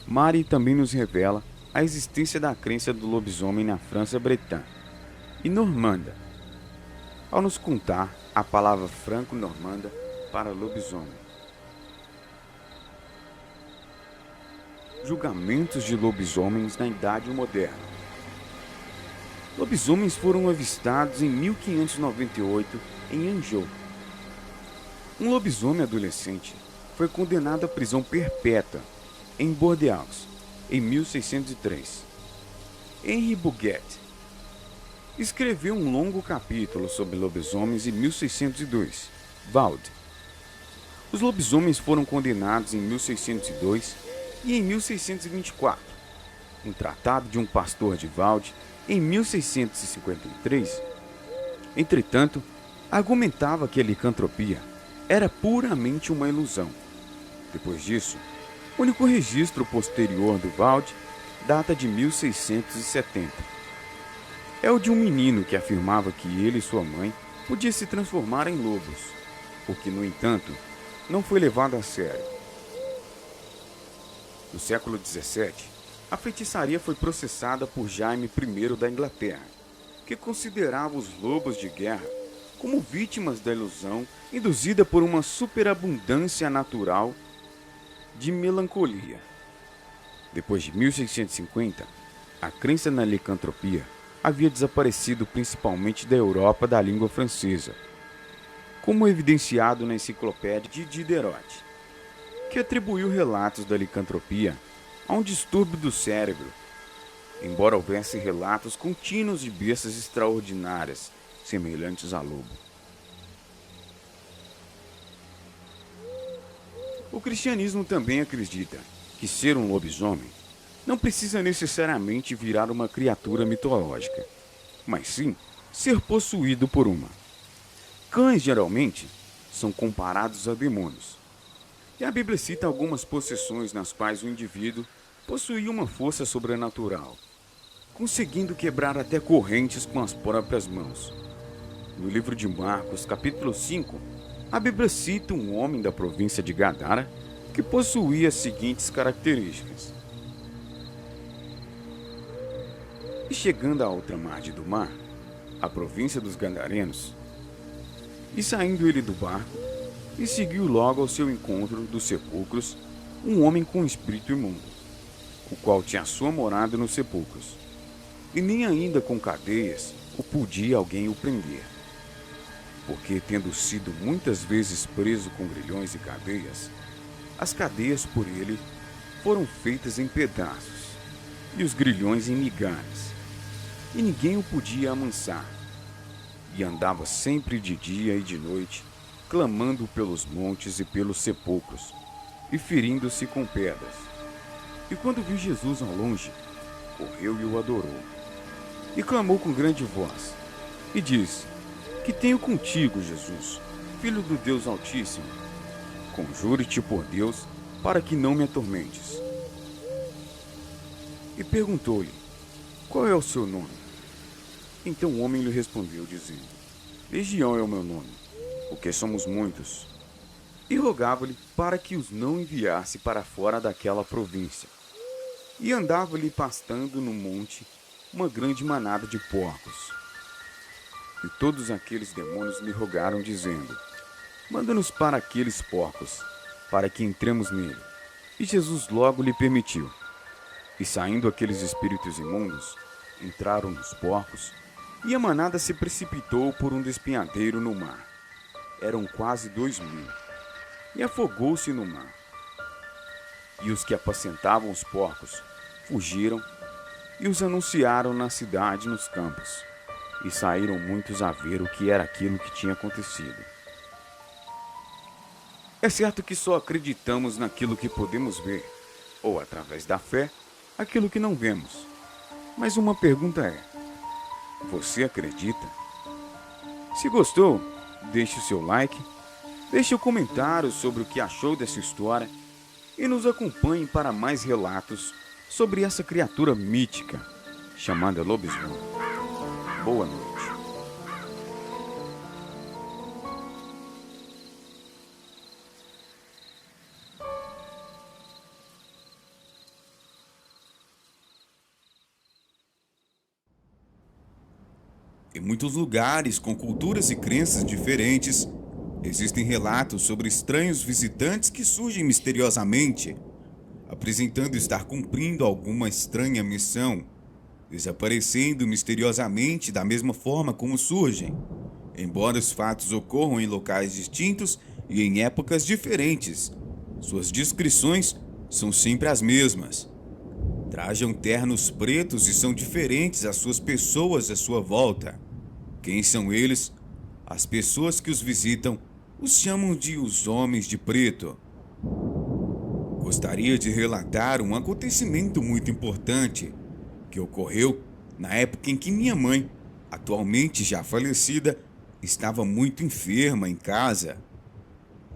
Mari também nos revela a existência da crença do lobisomem na França bretã e normanda, ao nos contar a palavra franco-normanda para lobisomem. Julgamentos de lobisomens na Idade Moderna. Lobisomens foram avistados em 1598 em Anjou. Um lobisomem adolescente foi condenado à prisão perpétua em Bordeaux em 1603. Henri Bouguet escreveu um longo capítulo sobre lobisomens em 1602. Vaud. Os lobisomens foram condenados em 1602 e em 1624. Um tratado de um pastor de Vaud em 1653. Entretanto, argumentava que a licantropia era puramente uma ilusão. Depois disso, o único registro posterior do Vaud data de 1670. É o de um menino que afirmava que ele e sua mãe podiam se transformar em lobos, o que, no entanto, não foi levado a sério. No século XVII, a feitiçaria foi processada por Jaime I da Inglaterra, que considerava os lobos de guerra como vítimas da ilusão induzida por uma superabundância natural de melancolia. Depois de 1650, a crença na licantropia havia desaparecido principalmente da Europa da língua francesa, como evidenciado na enciclopédia de Diderot, que atribuiu relatos da licantropia a um distúrbio do cérebro, embora houvesse relatos contínuos de bestas extraordinárias, semelhantes a lobo. O cristianismo também acredita que ser um lobisomem não precisa necessariamente virar uma criatura mitológica, mas sim ser possuído por uma. Cães geralmente são comparados a demônios. E a Bíblia cita algumas possessões nas quais o indivíduo possuía uma força sobrenatural, conseguindo quebrar até correntes com as próprias mãos. No livro de Marcos, capítulo 5, a Bíblia cita um homem da província de Gadara que possuía as seguintes características. E chegando à outra margem do mar, a província dos Gadarenos, e saindo ele do barco, e seguiu logo ao seu encontro dos sepulcros um homem com espírito imundo, o qual tinha sua morada nos sepulcros, e nem ainda com cadeias o podia alguém o prender, porque tendo sido muitas vezes preso com grilhões e cadeias, as cadeias por ele foram feitas em pedaços, e os grilhões em migalhas, e ninguém o podia amansar, e andava sempre de dia e de noite, clamando pelos montes e pelos sepulcros, e ferindo-se com pedras. E quando viu Jesus ao longe, correu e o adorou, e clamou com grande voz, e disse: Que tenho contigo, Jesus, Filho do Deus Altíssimo? Conjure-te por Deus, para que não me atormentes. E perguntou-lhe: Qual é o seu nome? Então o homem lhe respondeu, dizendo: Legião é o meu nome, porque somos muitos. E rogava-lhe para que os não enviasse para fora daquela província. E andava-lhe pastando no monte uma grande manada de porcos. E todos aqueles demônios lhe rogaram, dizendo: Manda-nos para aqueles porcos, para que entremos nele. E Jesus logo lhe permitiu. E saindo aqueles espíritos imundos, entraram nos porcos, e a manada se precipitou por um despenhadeiro no mar. Eram quase 2.000, e afogou-se no mar. E os que apacentavam os porcos fugiram e os anunciaram na cidade e nos campos, e saíram muitos a ver o que era aquilo que tinha acontecido. É certo que só acreditamos naquilo que podemos ver, ou através da fé, aquilo que não vemos. Mas uma pergunta é: você acredita? Se gostou, deixe o seu like, deixe um comentário sobre o que achou dessa história e nos acompanhe para mais relatos sobre essa criatura mítica chamada lobisomem. Boa noite. Em muitos lugares com culturas e crenças diferentes, existem relatos sobre estranhos visitantes que surgem misteriosamente, apresentando estar cumprindo alguma estranha missão, desaparecendo misteriosamente da mesma forma como surgem, embora os fatos ocorram em locais distintos e em épocas diferentes. Suas descrições são sempre as mesmas. Trajam ternos pretos e são diferentes as suas pessoas à sua volta. Quem são eles? As pessoas que os visitam os chamam de os homens de preto. Gostaria de relatar um acontecimento muito importante que ocorreu na época em que minha mãe, atualmente já falecida, estava muito enferma em casa.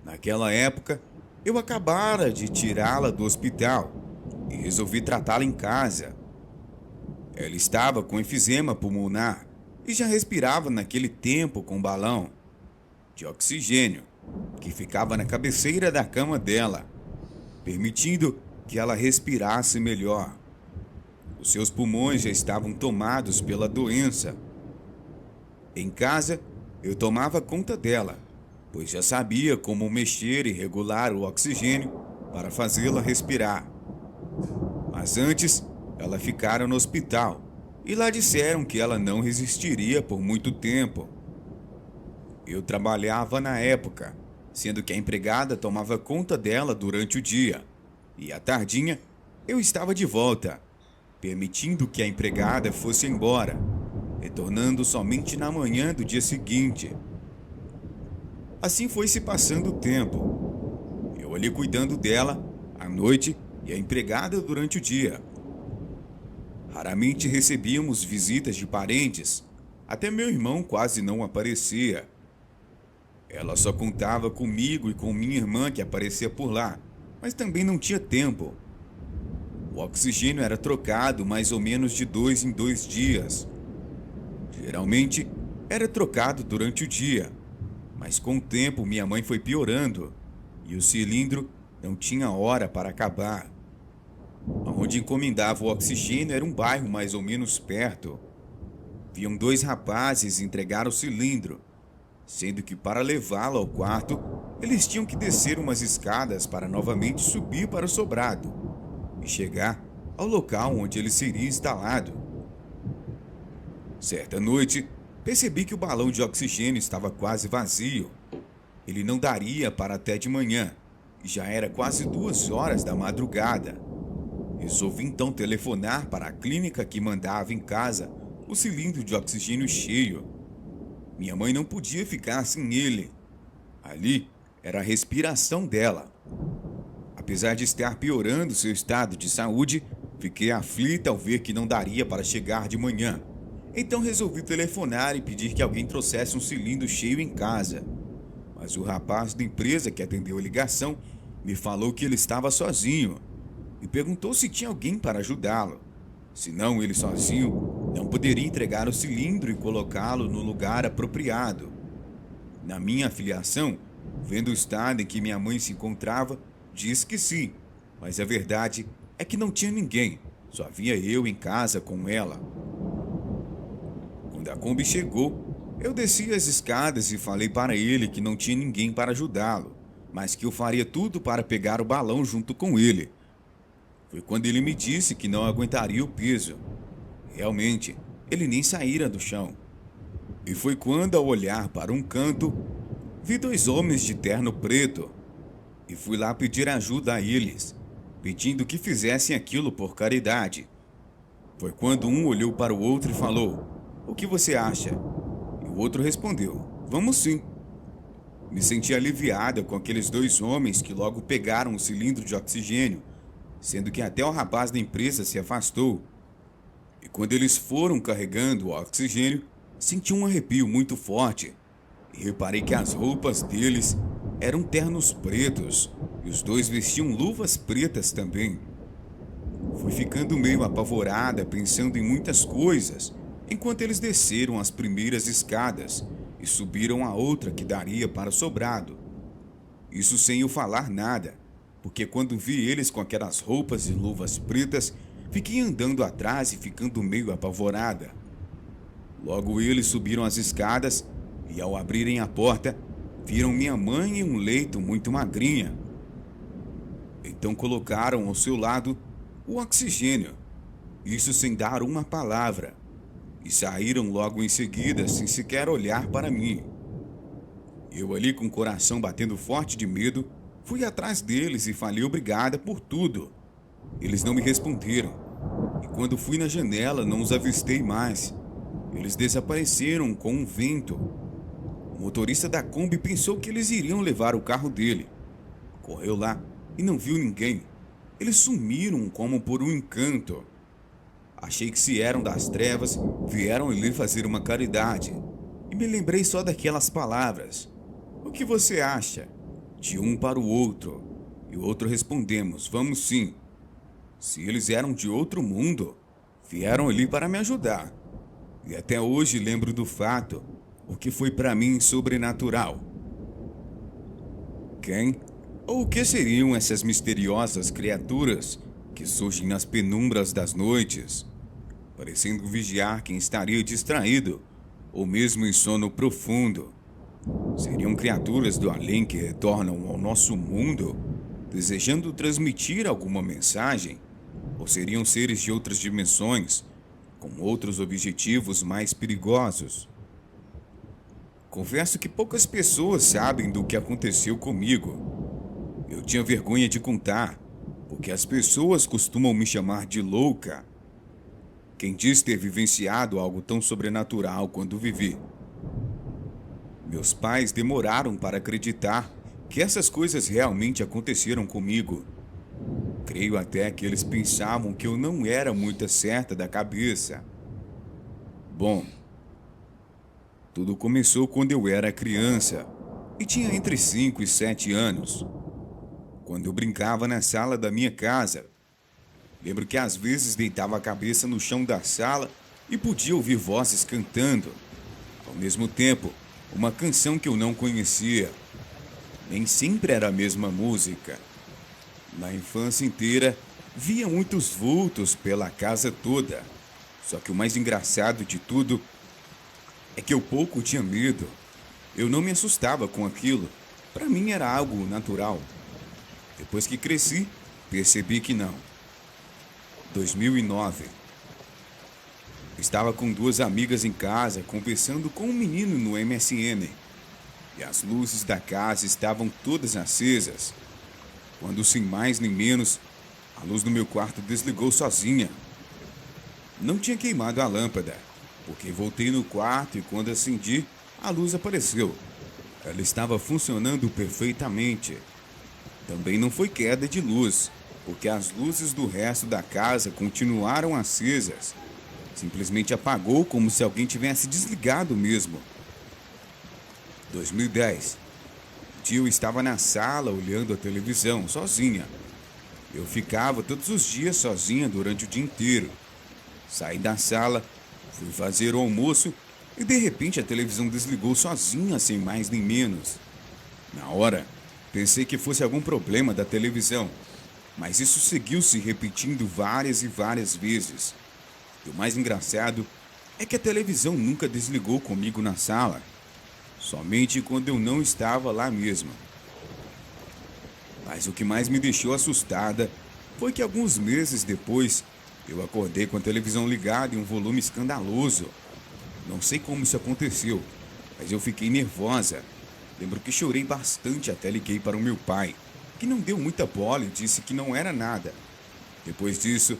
Naquela época, eu acabara de tirá-la do hospital e resolvi tratá-la em casa. Ela estava com enfisema pulmonar e já respirava naquele tempo com balão de oxigênio que ficava na cabeceira da cama dela, permitindo que ela respirasse melhor. Os seus pulmões já estavam tomados pela doença. Em casa, eu tomava conta dela, pois já sabia como mexer e regular o oxigênio para fazê-la respirar. Mas antes, ela ficara no hospital e lá disseram que ela não resistiria por muito tempo. Eu trabalhava na época, sendo que a empregada tomava conta dela durante o dia, e à tardinha eu estava de volta, permitindo que a empregada fosse embora, retornando somente na manhã do dia seguinte. Assim foi se passando o tempo. Eu eu ali cuidando dela à noite e a empregada durante o dia. Raramente recebíamos visitas de parentes, até meu irmão quase não aparecia. Ela só contava comigo e com minha irmã que aparecia por lá, mas também não tinha tempo. O oxigênio era trocado mais ou menos de 2 em 2 dias. Geralmente era trocado durante o dia, mas com o tempo minha mãe foi piorando e o cilindro não tinha hora para acabar. Onde encomendava o oxigênio era um bairro mais ou menos perto. Viam 2 rapazes entregar o cilindro, sendo que para levá-lo ao quarto, eles tinham que descer umas escadas para novamente subir para o sobrado e chegar ao local onde ele seria instalado. Certa noite, percebi que o balão de oxigênio estava quase vazio. Ele não daria para até de manhã, e já era quase 2 horas da madrugada. Resolvi então telefonar para a clínica que mandava em casa o cilindro de oxigênio cheio. Minha mãe não podia ficar sem ele. Ali era a respiração dela. Apesar de estar piorando seu estado de saúde, fiquei aflita ao ver que não daria para chegar de manhã. Então resolvi telefonar e pedir que alguém trouxesse um cilindro cheio em casa. Mas o rapaz da empresa que atendeu a ligação me falou que ele estava sozinho e perguntou se tinha alguém para ajudá-lo. Senão ele sozinho não poderia entregar o cilindro e colocá-lo no lugar apropriado. Na minha afiliação, vendo o estado em que minha mãe se encontrava, disse que sim, mas a verdade é que não tinha ninguém, só havia eu em casa com ela. Quando a Kombi chegou, eu desci as escadas e falei para ele que não tinha ninguém para ajudá-lo, mas que eu faria tudo para pegar o balão junto com ele. Foi quando ele me disse que não aguentaria o peso. Realmente, ele nem saíra do chão. E foi quando, ao olhar para um canto, vi 2 homens de terno preto. E fui lá pedir ajuda a eles, pedindo que fizessem aquilo por caridade. Foi quando um olhou para o outro e falou: "O que você acha?" E o outro respondeu: "Vamos sim." Me senti aliviada com aqueles 2 homens que logo pegaram o cilindro de oxigênio, sendo que até o rapaz da empresa se afastou. E quando eles foram carregando o oxigênio, senti um arrepio muito forte e reparei que as roupas deles eram ternos pretos e os 2 vestiam luvas pretas também. Fui ficando meio apavorada, pensando em muitas coisas, enquanto eles desceram as primeiras escadas e subiram a outra que daria para o sobrado. Isso sem eu falar nada, porque quando vi eles com aquelas roupas e luvas pretas, fiquei andando atrás e ficando meio apavorada. Logo eles subiram as escadas e, ao abrirem a porta, viram minha mãe em um leito muito magrinha. Então colocaram ao seu lado o oxigênio, isso sem dar uma palavra, e saíram logo em seguida sem sequer olhar para mim. Eu ali com o coração batendo forte de medo, fui atrás deles e falei obrigada por tudo. Eles não me responderam, e quando fui na janela não os avistei mais. Eles desapareceram com um vento. O motorista da Kombi pensou que eles iriam levar o carro dele. Correu lá e não viu ninguém. Eles sumiram como por um encanto. Achei que se eram das trevas, vieram ali fazer uma caridade. E me lembrei só daquelas palavras: "O que você acha?" De um para o outro. E o outro respondemos: "Vamos sim." Se eles eram de outro mundo, vieram ali para me ajudar. E até hoje lembro do fato, o que foi para mim sobrenatural. Quem ou o que seriam essas misteriosas criaturas que surgem nas penumbras das noites, parecendo vigiar quem estaria distraído ou mesmo em sono profundo? Seriam criaturas do além que retornam ao nosso mundo, desejando transmitir alguma mensagem? Ou seriam seres de outras dimensões, com outros objetivos mais perigosos? Confesso que poucas pessoas sabem do que aconteceu comigo. Eu tinha vergonha de contar, porque as pessoas costumam me chamar de louca. Quem diz ter vivenciado algo tão sobrenatural quando vivi? Meus pais demoraram para acreditar que essas coisas realmente aconteceram comigo. Creio até que eles pensavam que eu não era muito certa da cabeça. Bom, tudo começou quando eu era criança e tinha entre 5 e 7 anos. Quando eu brincava na sala da minha casa, lembro que às vezes deitava a cabeça no chão da sala e podia ouvir vozes cantando. Ao mesmo tempo, uma canção que eu não conhecia. Nem sempre era a mesma música. Na infância inteira, via muitos vultos pela casa toda. Só que o mais engraçado de tudo é que eu pouco tinha medo. Eu não me assustava com aquilo. Para mim era algo natural. Depois que cresci, percebi que não. 2009. Estava com 2 amigas em casa conversando com um menino no MSN. E as luzes da casa estavam todas acesas. Quando, sem mais nem menos, a luz do meu quarto desligou sozinha. Não tinha queimado a lâmpada, porque voltei no quarto e quando acendi, a luz apareceu. Ela estava funcionando perfeitamente. Também não foi queda de luz, porque as luzes do resto da casa continuaram acesas. Simplesmente apagou como se alguém tivesse desligado mesmo. 2010. Um dia eu estava na sala olhando a televisão, sozinha. Eu ficava todos os dias sozinha durante o dia inteiro. Saí da sala, fui fazer o almoço e de repente a televisão desligou sozinha, sem mais nem menos. Na hora, pensei que fosse algum problema da televisão, mas isso seguiu se repetindo várias e várias vezes. E o mais engraçado é que a televisão nunca desligou comigo na sala, somente quando eu não estava lá mesmo. Mas o que mais me deixou assustada foi que alguns meses depois eu acordei com a televisão ligada em um volume escandaloso. Não sei como isso aconteceu, mas eu fiquei nervosa. Lembro que chorei bastante até liguei para o meu pai, que não deu muita bola e disse que não era nada. Depois disso,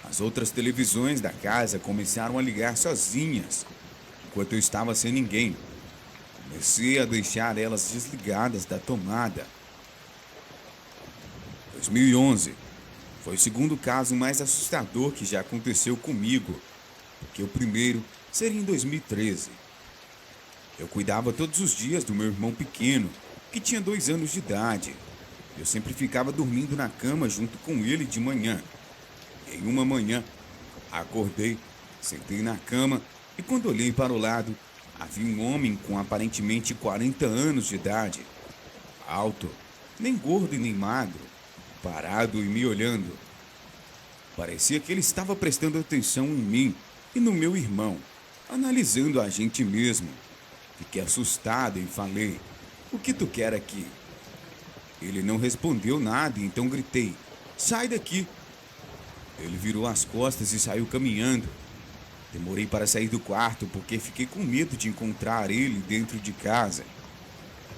as outras televisões da casa começaram a ligar sozinhas, enquanto eu estava sem ninguém. Comecei a deixar elas desligadas da tomada. 2011 foi o segundo caso mais assustador que já aconteceu comigo, porque o primeiro seria em 2013. Eu cuidava todos os dias do meu irmão pequeno, que tinha 2 anos de idade. Eu sempre ficava dormindo na cama junto com ele de manhã. Em uma manhã, acordei, sentei na cama e quando olhei para o lado, havia um homem com aparentemente 40 anos de idade. Alto, nem gordo e nem magro, parado e me olhando. Parecia que ele estava prestando atenção em mim e no meu irmão, analisando a gente mesmo. Fiquei assustado e falei: "O que tu quer aqui?" Ele não respondeu nada, então gritei: "Sai daqui!" Ele virou as costas e saiu caminhando. Demorei para sair do quarto porque fiquei com medo de encontrar ele dentro de casa.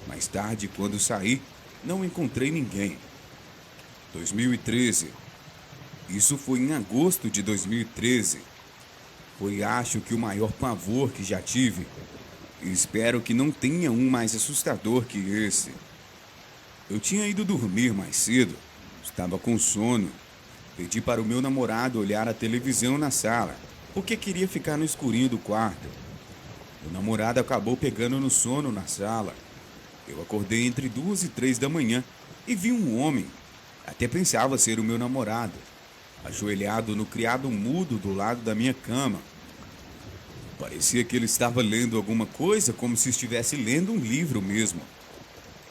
Mais tarde, quando saí, não encontrei ninguém. 2013. Isso foi em agosto de 2013. Foi, acho que, o maior pavor que já tive. E espero que não tenha um mais assustador que esse. Eu tinha ido dormir mais cedo. Estava com sono. Pedi para o meu namorado olhar a televisão na sala, porque queria ficar no escurinho do quarto. O namorado acabou pegando no sono na sala. Eu acordei entre 2 e 3 da manhã e vi um homem, até pensava ser o meu namorado, ajoelhado no criado mudo do lado da minha cama. Parecia que ele estava lendo alguma coisa, como se estivesse lendo um livro mesmo.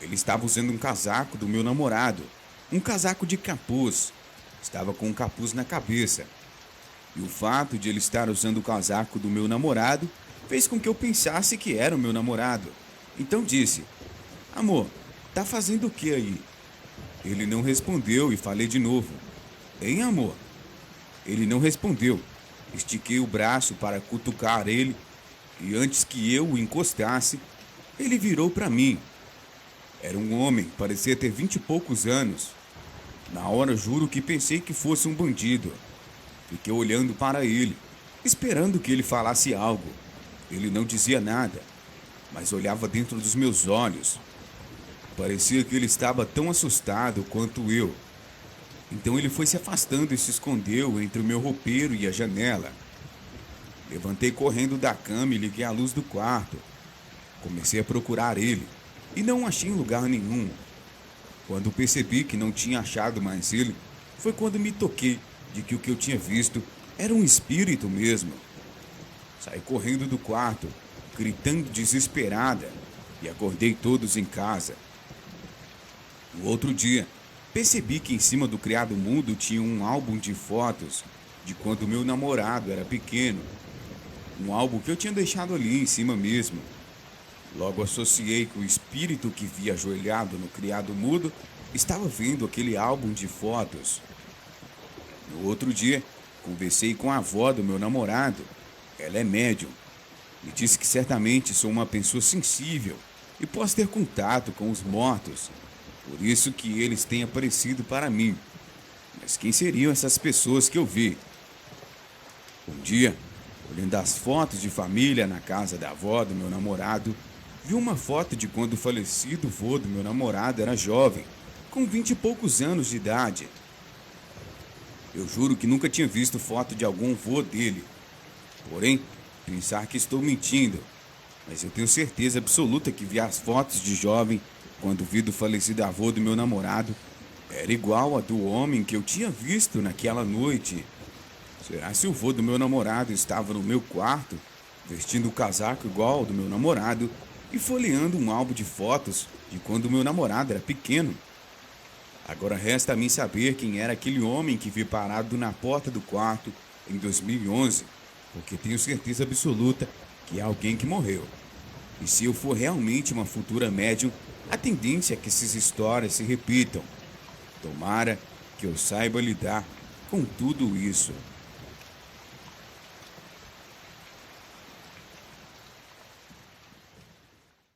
Ele estava usando um casaco do meu namorado, um casaco de capuz. Estava com um capuz na cabeça. E o fato de ele estar usando o casaco do meu namorado fez com que eu pensasse que era o meu namorado. Então disse: "Amor, tá fazendo o que aí?" Ele não respondeu e falei de novo: "Hein, amor?" Ele não respondeu. Estiquei o braço para cutucar ele e antes que eu o encostasse, ele virou para mim. Era um homem, parecia ter 20 e poucos anos. Na hora juro que pensei que fosse um bandido. Fiquei olhando para ele, esperando que ele falasse algo. Ele não dizia nada, mas olhava dentro dos meus olhos. Parecia que ele estava tão assustado quanto eu. Então ele foi se afastando e se escondeu entre o meu roupeiro e a janela. Levantei correndo da cama e liguei a luz do quarto. Comecei a procurar ele e não o achei em lugar nenhum. Quando percebi que não tinha achado mais ele, foi quando me toquei de que o que eu tinha visto era um espírito mesmo. Saí correndo do quarto, gritando desesperada, e acordei todos em casa. No outro dia, percebi que em cima do criado mudo tinha um álbum de fotos de quando meu namorado era pequeno. Um álbum que eu tinha deixado ali em cima mesmo. Logo associei que o espírito que via ajoelhado no criado mudo estava vendo aquele álbum de fotos. No outro dia, conversei com a avó do meu namorado. Ela é médium. Me disse que certamente sou uma pessoa sensível e posso ter contato com os mortos. Por isso que eles têm aparecido para mim. Mas quem seriam essas pessoas que eu vi? Um dia, olhando as fotos de família na casa da avó do meu namorado, vi uma foto de quando o falecido vô do meu namorado era jovem, com 20 e poucos anos de idade. Eu juro que nunca tinha visto foto de algum vô dele. Porém, pensar que estou mentindo, mas eu tenho certeza absoluta que vi as fotos de jovem quando vi do falecido avô do meu namorado era igual a do homem que eu tinha visto naquela noite. Será se o vô do meu namorado estava no meu quarto, vestindo o casaco igual ao do meu namorado e folheando um álbum de fotos de quando o meu namorado era pequeno? Agora resta a mim saber quem era aquele homem que vi parado na porta do quarto em 2011, porque tenho certeza absoluta que é alguém que morreu. E se eu for realmente uma futura médium, a tendência é que essas histórias se repitam. Tomara que eu saiba lidar com tudo isso.